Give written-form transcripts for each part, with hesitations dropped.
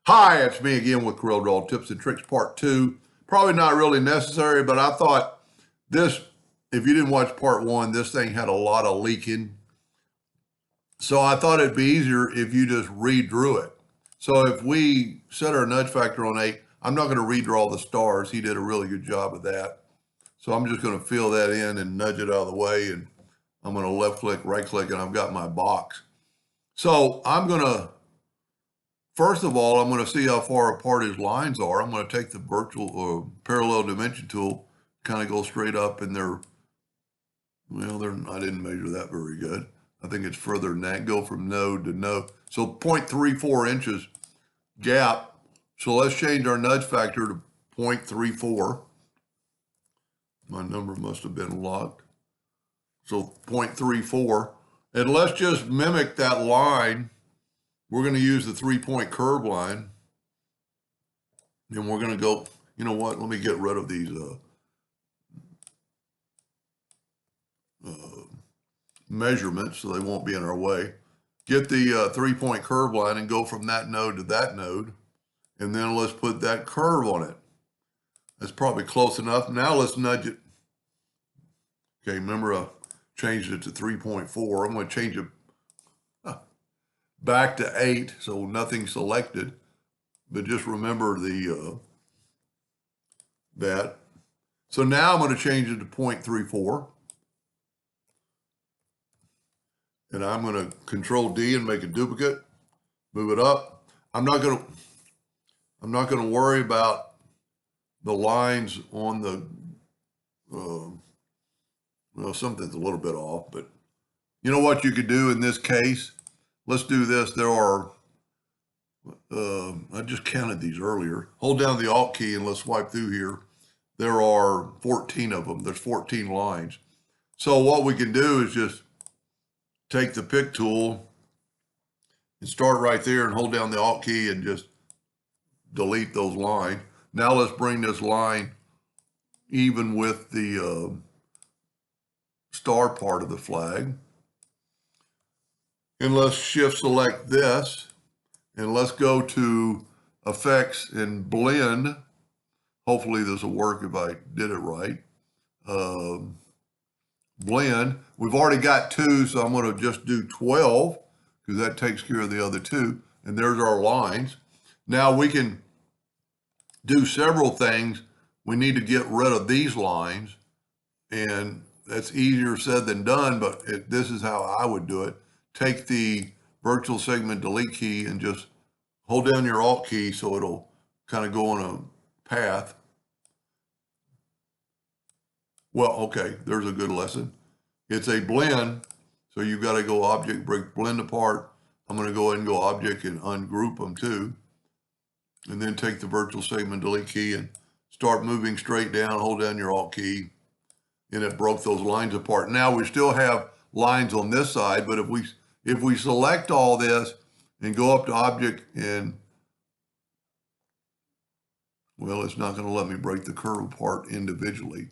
Hi, it's me again with Corel Draw Tips and Tricks Part 2. Probably not really necessary, but I thought this, if you didn't watch Part 1, this thing had a lot of leaking. So I thought it'd be easier if you just redrew it. So if we set our nudge factor on 8, I'm not going to redraw the stars. He did a really good job of that. So I'm just going to fill that in and nudge it out of the way. And I'm going to left click, right click, and I've got my box. So I'm going to First of all, I'm going to see how far apart his lines are. I'm going to take the virtual parallel dimension tool, kind of go straight up, and I didn't measure that very good. I think it's further than that. Go from node to node. So 0.34 inches gap. So let's change our nudge factor to 0.34. My number must have been locked. So 0.34. And let's just mimic that line. We're going to use the 3-point curve line, and we're going to go, you know what, let me get rid of these measurements so they won't be in our way. Get the 3-point curve line and go from that node to that node, and then let's put that curve on it. That's probably close enough. Now let's nudge it. Okay, remember I changed it to 3.4. I'm going to change it back to 8, so nothing selected, but just remember that. So now I'm going to change it to 0.34, and I'm going to Control D and make a duplicate, move it up. I'm not going to worry about the lines on the well, something's a little bit off, but you know what you could do in this case? Let's do this. There are, I just counted these earlier. Hold down the Alt key and let's swipe through here. There are 14 of them. There's 14 lines. So what we can do is just take the pick tool and start right there and hold down the Alt key and just delete those lines. Now let's bring this line even with the star part of the flag. And let's shift select this, and let's go to effects and blend. Hopefully this will work if I did it right. Blend, we've already got 2, so I'm going to just do 12 because that takes care of the other 2. And there's our lines. Now we can do several things. We need to get rid of these lines, and that's easier said than done, but this is how I would do it. Take the virtual segment delete key and just hold down your Alt key so it'll kind of go on a path. Well, okay, there's a good lesson. It's a blend, so you've got to go object, break blend apart. I'm going to go ahead and go object and ungroup them too. And then take the virtual segment delete key and start moving straight down, hold down your Alt key, and it broke those lines apart. Now we still have lines on this side, but if we select all this and go up to object and, well, it's not going to let me break the curve apart individually.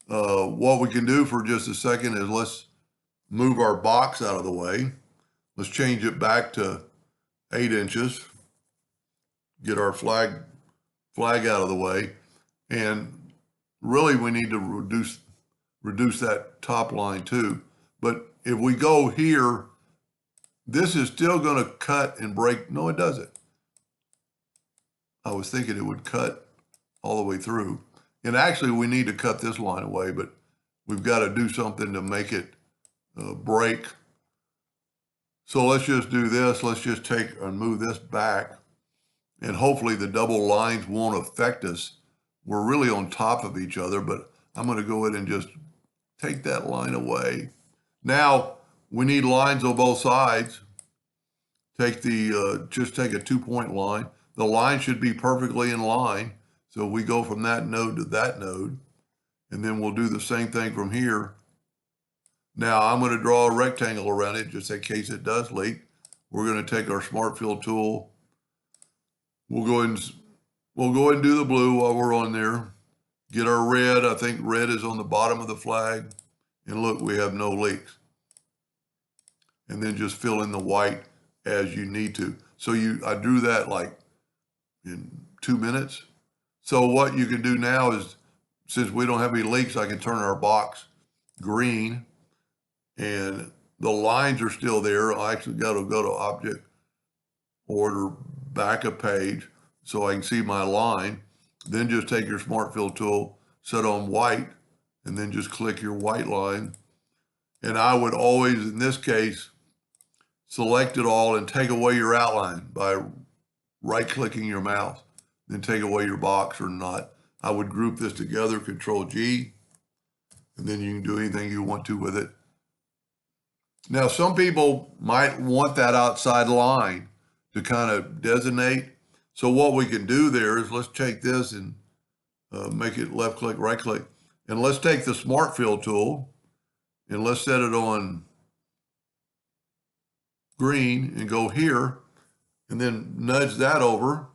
What we can do for just a second is let's move our box out of the way. Let's change it back to 8 inches. Get our flag out of the way. And really we need to reduce that top line too. But if we go here, this is still going to cut and break. No, it doesn't. I was thinking it would cut all the way through. And actually, we need to cut this line away, but we've got to do something to make it break. So let's just do this. Let's just take and move this back. And hopefully the double lines won't affect us. We're really on top of each other, but I'm going to go ahead and just take that line away. Now, we need lines on both sides. Just take a 2-point line. The line should be perfectly in line. So we go from that node to that node, and then we'll do the same thing from here. Now I'm going to draw a rectangle around it just in case it does leak. We're going to take our Smart Fill tool. We'll go ahead and do the blue while we're on there. Get our red. I think red is on the bottom of the flag. And look, we have no leaks. And then just fill in the white as you need to. So I drew that like in 2 minutes. So what you can do now is, since we don't have any leaks, I can turn our box green and the lines are still there. I actually got to go to object, order, back a page so I can see my line. Then just take your Smart Fill tool, set on white, and then just click your white line. And I would always, in this case, select it all and take away your outline by right-clicking your mouse. Then take away your box or not. I would group this together, Control G, and then you can do anything you want to with it. Now, some people might want that outside line to kind of designate. So what we can do there is, let's take this and make it left click, right click. And let's take the Smart Fill tool and let's set it on green and go here and then nudge that over.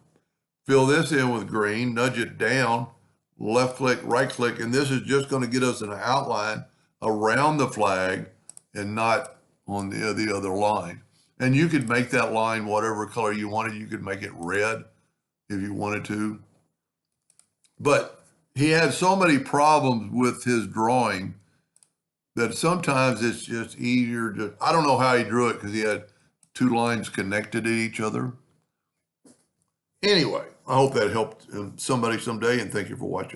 Fill this in with green, nudge it down, left click, right click, and this is just going to get us an outline around the flag and not on the other line. And you could make that line whatever color you wanted. You could make it red if you wanted to. But he had so many problems with his drawing that sometimes it's just easier to, I don't know how he drew it because he had two lines connected to each other. Anyway, I hope that helped somebody someday, and thank you for watching.